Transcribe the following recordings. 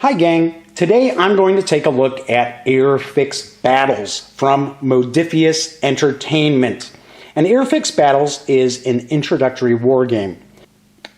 Hi gang, today I'm going to take a look at Airfix Battles from Modiphius Entertainment. And Airfix Battles is an introductory war game.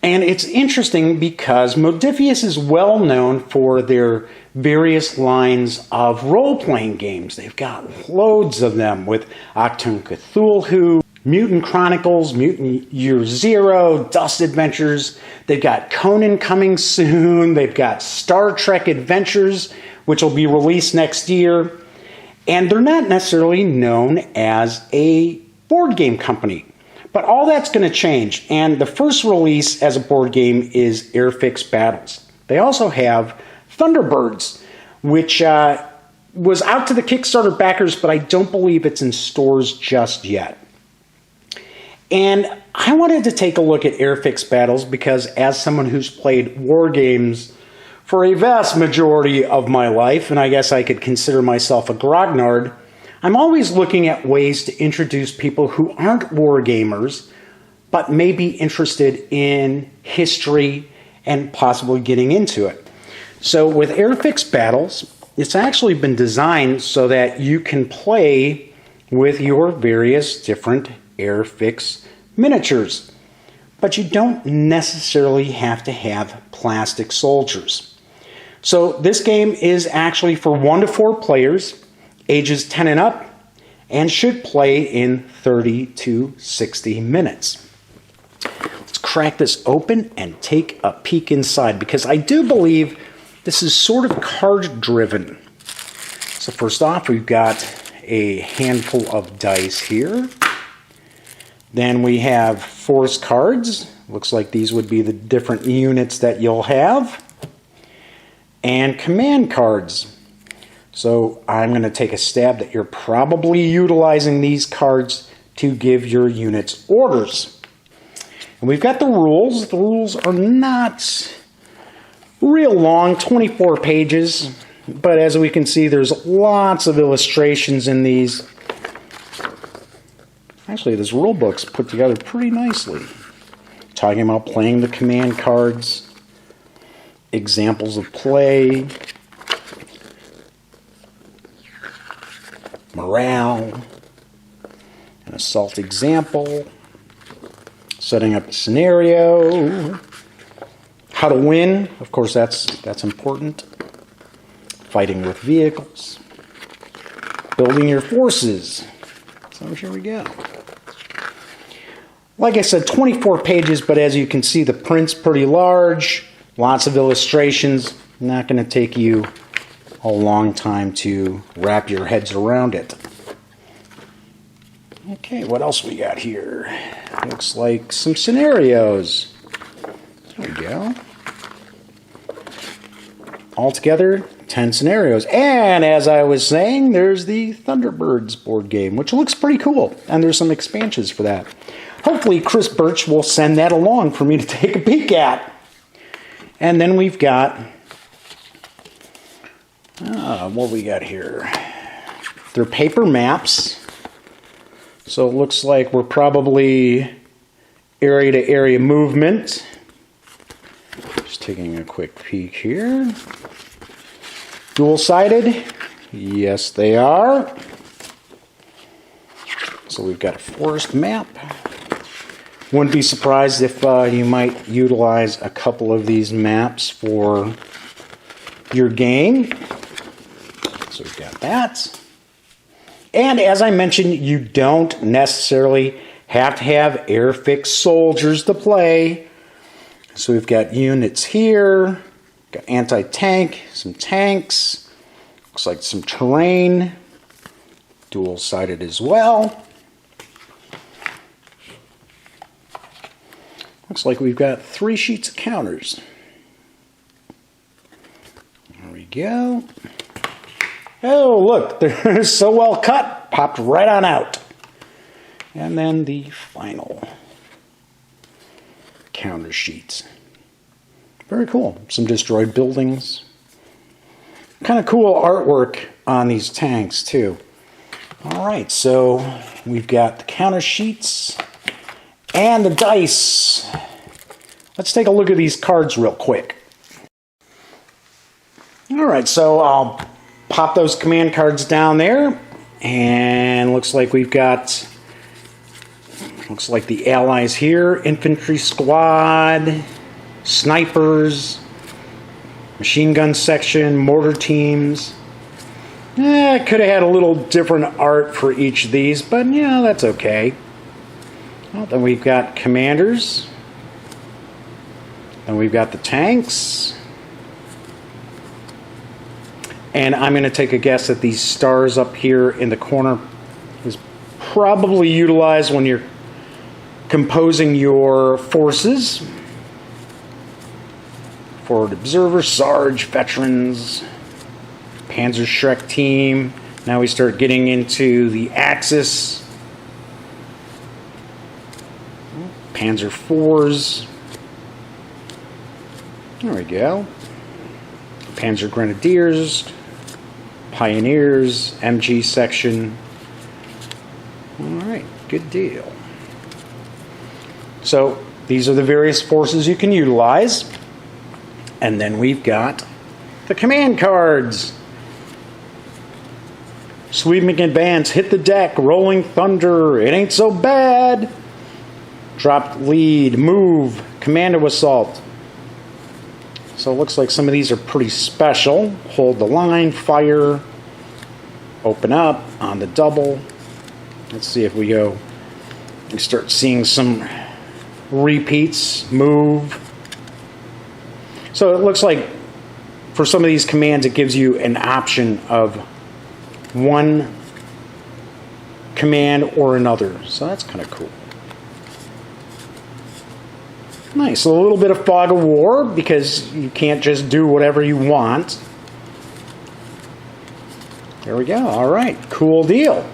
And it's interesting because Modiphius is well known for their various lines of role-playing games. They've got loads of them with Achtung Cthulhu, Mutant Chronicles, Mutant Year Zero, Dust Adventures. They've got Conan coming soon. They've got Star Trek Adventures, which will be released next year. And they're not necessarily known as a board game company. But all that's going to change. And the first release as a board game is Airfix Battles. They also have Thunderbirds, which was out to the Kickstarter backers, but I don't believe it's in stores just yet. And I wanted to take a look at Airfix Battles because as someone who's played war games for a vast majority of my life, and I guess I could consider myself a grognard, I'm always looking at ways to introduce people who aren't war gamers, but may be interested in history and possibly getting into it. So with Airfix Battles, it's actually been designed so that you can play with your various different Airfix miniatures, but you don't necessarily have to have plastic soldiers. So this game is actually for 1 to 4 players, ages 10 and up, and should play in 30 to 60 minutes. Let's crack this open and take a peek inside because I do believe this is sort of card driven. So first off, we've got a handful of dice here. Then we have force cards. Looks like these would be the different units that you'll have. And command cards. So I'm going to take a stab that you're probably utilizing these cards to give your units orders. And we've got the rules. The rules are not real long, 24 pages. But as we can see, there's lots of illustrations in these. Actually, this rule book's put together pretty nicely. Talking about playing the command cards, examples of play, morale, an assault example, setting up a scenario, how to win, of course that's important, fighting with vehicles, building your forces. So here we go. Like I said, 24 pages, but as you can see, the print's pretty large, lots of illustrations. Not going to take you a long time to wrap your heads around it. Okay, what else we got here? Looks like some scenarios. There we go. Altogether, 10 scenarios. And as I was saying, there's the Thunderbirds board game, which looks pretty cool. And there's some expansions for that. Hopefully Chris Birch will send that along for me to take a peek at. And then we've got, what we got here? They're paper maps. So it looks like we're probably area to area movement. Just taking a quick peek here. Dual-sided? Yes, they are. So we've got a forest map. Wouldn't be surprised if you might utilize a couple of these maps for your game. So we've got that. And as I mentioned, you don't necessarily have to have Airfix soldiers to play. So we've got units here, got anti-tank, some tanks, looks like some terrain, dual-sided as well. Looks like we've got 3 sheets of counters. There we go. Oh, look, they're so well cut, popped right on out. And then the final counter sheets. Very cool. Some destroyed buildings. Kind of cool artwork on these tanks, too. All right, so we've got the counter sheets and the dice. Let's take a look at these cards real quick. All right, so I'll pop those command cards down there, and looks like we've got, looks like the allies here: infantry squad, snipers, machine gun section, mortar teams. I could have had a little different art for each of these, but yeah, that's okay. Well, then we've got commanders. Then we've got the tanks. And I'm going to take a guess that these stars up here in the corner is probably utilized when you're composing your forces. Forward observer, Sarge, veterans, Panzer Shrek team. Now we start getting into the Axis. Panzer IVs. There we go. Panzer Grenadiers, Pioneers, MG section. Alright, good deal. So these are the various forces you can utilize. And then we've got the command cards. Sweeping advance, hit the deck, rolling thunder, it ain't so bad. Dropped lead, move, commando assault. So it looks like some of these are pretty special. Hold the line, fire, open up on the double. Let's see if we go and start seeing some repeats, move. So it looks like for some of these commands it gives you an option of one command or another. So that's kind of cool. Nice. A little bit of fog of war because you can't just do whatever you want. There we go. All right. Cool deal.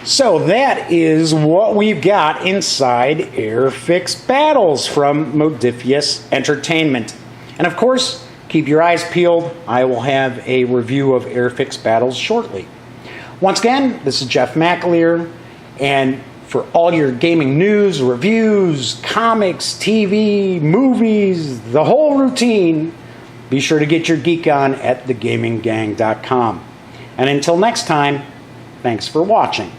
So that is what we've got inside Airfix Battles from Modiphius Entertainment. And of course, keep your eyes peeled. I will have a review of Airfix Battles shortly. Once again, this is Jeff McAleer, and for all your gaming news, reviews, comics, TV, movies, the whole routine, be sure to get your geek on at thegaminggang.com. And until next time, thanks for watching.